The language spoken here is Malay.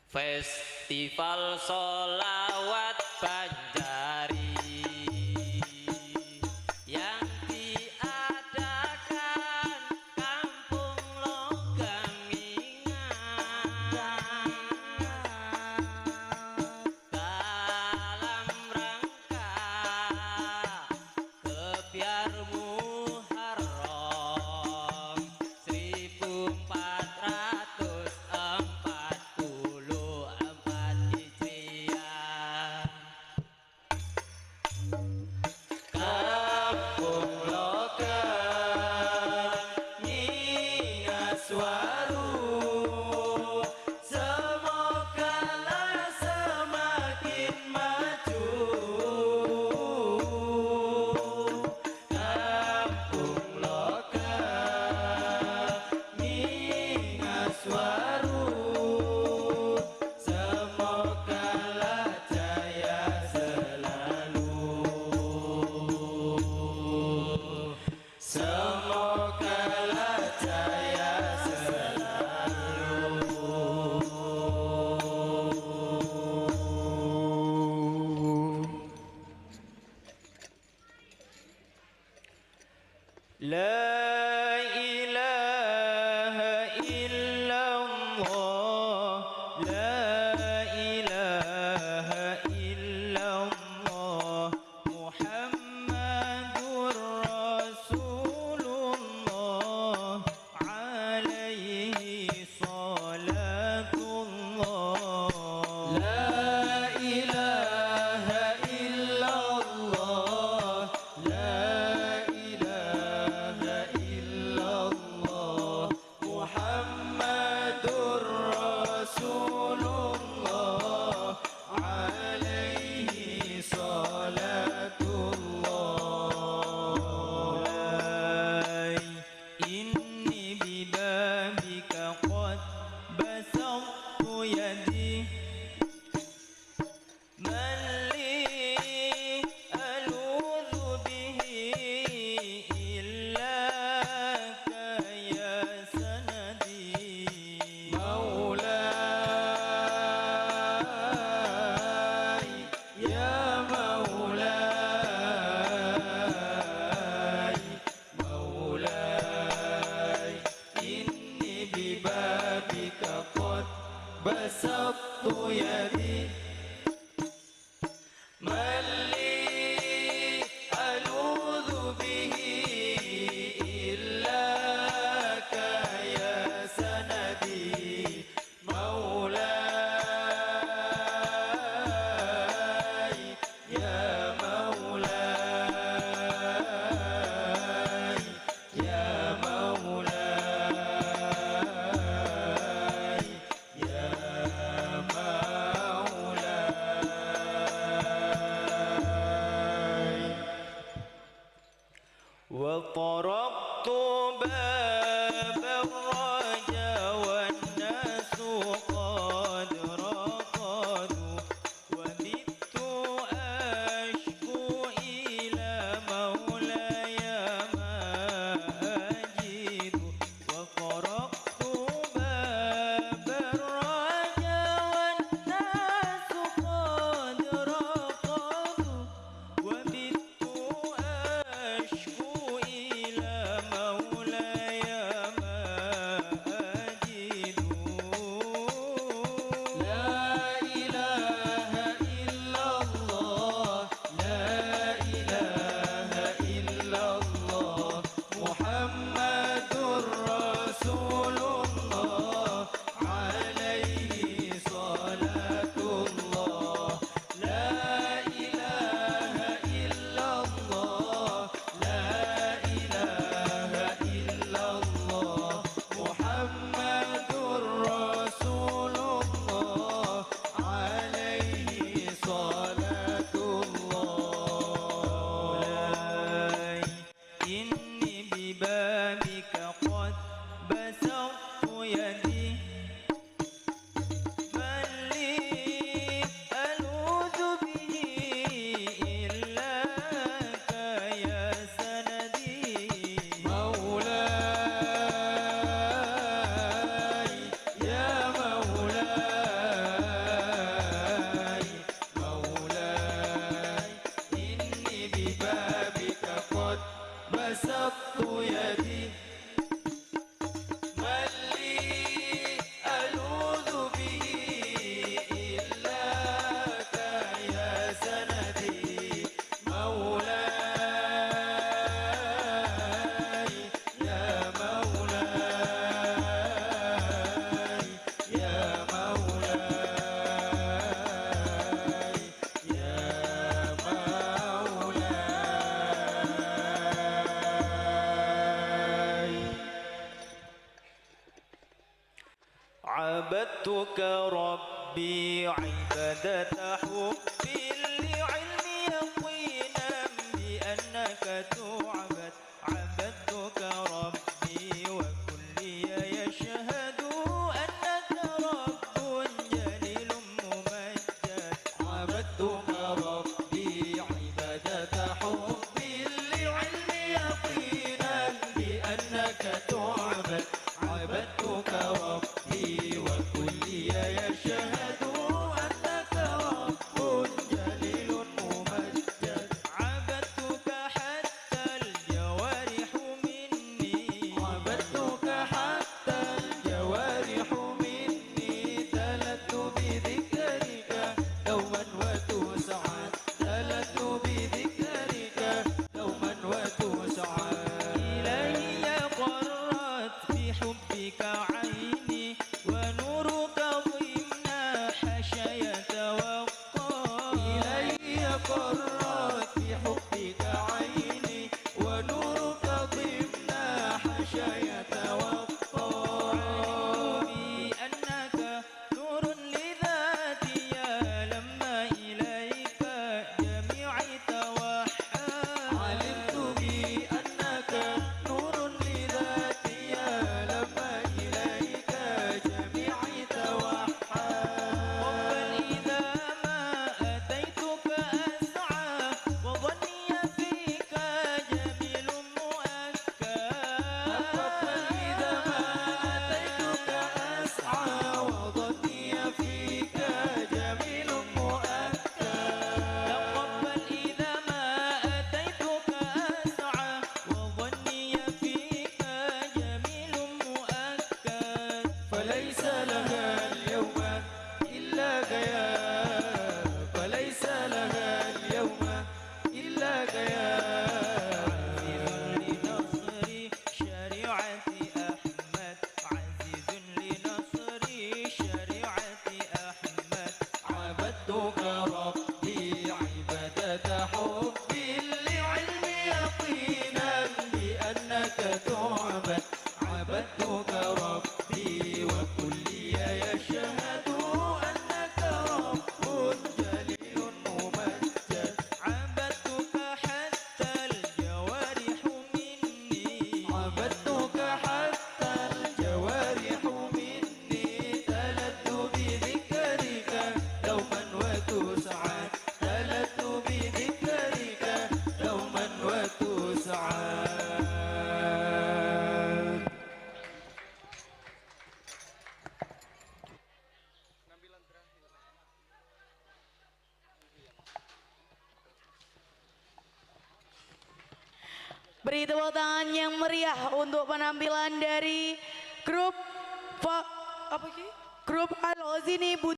Festival Sholawat Banjari yang diadakan Kampung Logamingan dalam rangka kebiar Muharram 1444 Hijriah. Kampung Logamingan Swaru, semogalah semakin maju. Kampung Logamingan Swaru, semogalah jaya selalu. Semogalah jaya selalu. La ilaha illallah, la ilaha illallah, Muhammadur Rasulullah, alaihi salatullah. La ilaha illallah, la ilaha illallah, Muhammadur Rasulullah, alaihi salatullah. Inni bibabika qad basattu yadi, man li aludhu bihi illaka ya sanadi. Maulay ya Maulay, Maulay, inni bibabika qad basattu yadi, man li aludhu bihi illaka ya sanadi. Maulay ya Maulay, ya Maulay, ya Maulay. Wa taraktu baba raja wan nasu qad raqadu, wa bittu ashku ila maulaya ma ajidu. Wa taraktu baba raja wan nasu qad raqadu, wa bittu ashku ila maulaya ma ajidu. La ilaha illallah, la ilaha illallah, Muhammadur Rasulullah, alaihi salatullah. La ilaha illallah, la ilaha illallah, Muhammadur Rasulullah, alaihi salatullah. Inni bibabika qad basattu yadi, man li aludhu bihi illaka ya sanadi. Maulay ya Maulay, عبدتك ربي عبادة حبي لعلمي يقينا بأنك تعبد عبدتك ربي وكلي يشهد أنك رب جليل ممجد عبدتك ربي عبادة حبي لعلمي يقينا بأنك تعبد عبدتك ربي وكلي يشهد أنك رب جليل ممجد عبدتك حتى الجوارح مني عبدتك حتى الجوارح مني تلت بذكرك دوما وتسعد تلت بذكرك دوما وتسعد إلي قرت بحبك عيني ونورك ضمن حشا يتوقى إلي قرت بحبك عيني ونورك ضمن حشا يتوقى بأنك نور لذاتي لما إليك جميعي توحى علمت بأنك نور لذاتي لما إليك جميعي توحى قبل إذا ما أتيتك أسعى وظني فيك جميل مؤكد قبل إذا ما أتيتك أسعى وظني فيك جميل مؤكد تقبل إذا ما أتيتك أسعى وظني فيك جميل مؤكد فليس لها اليوم إلا غياب فليس لها اليوم إلا غياب لنصر شريعة أحمد عزيز لنصر شريعة أحمد عبدتك ربي عبادة حبي لعلمي يقينا بأنك تعبد عبدتك ربي وكلي يشهد أنك رب جليل ممجد عبدتك حتى الجوارح مني عبدتك حتى الجوارح مني تلت بذكرك دوما وتسعد تلت بذكرك دوما وتسعد Beri tepuk tangan yang meriah untuk penampilan dari grup grup Al Ozini Budi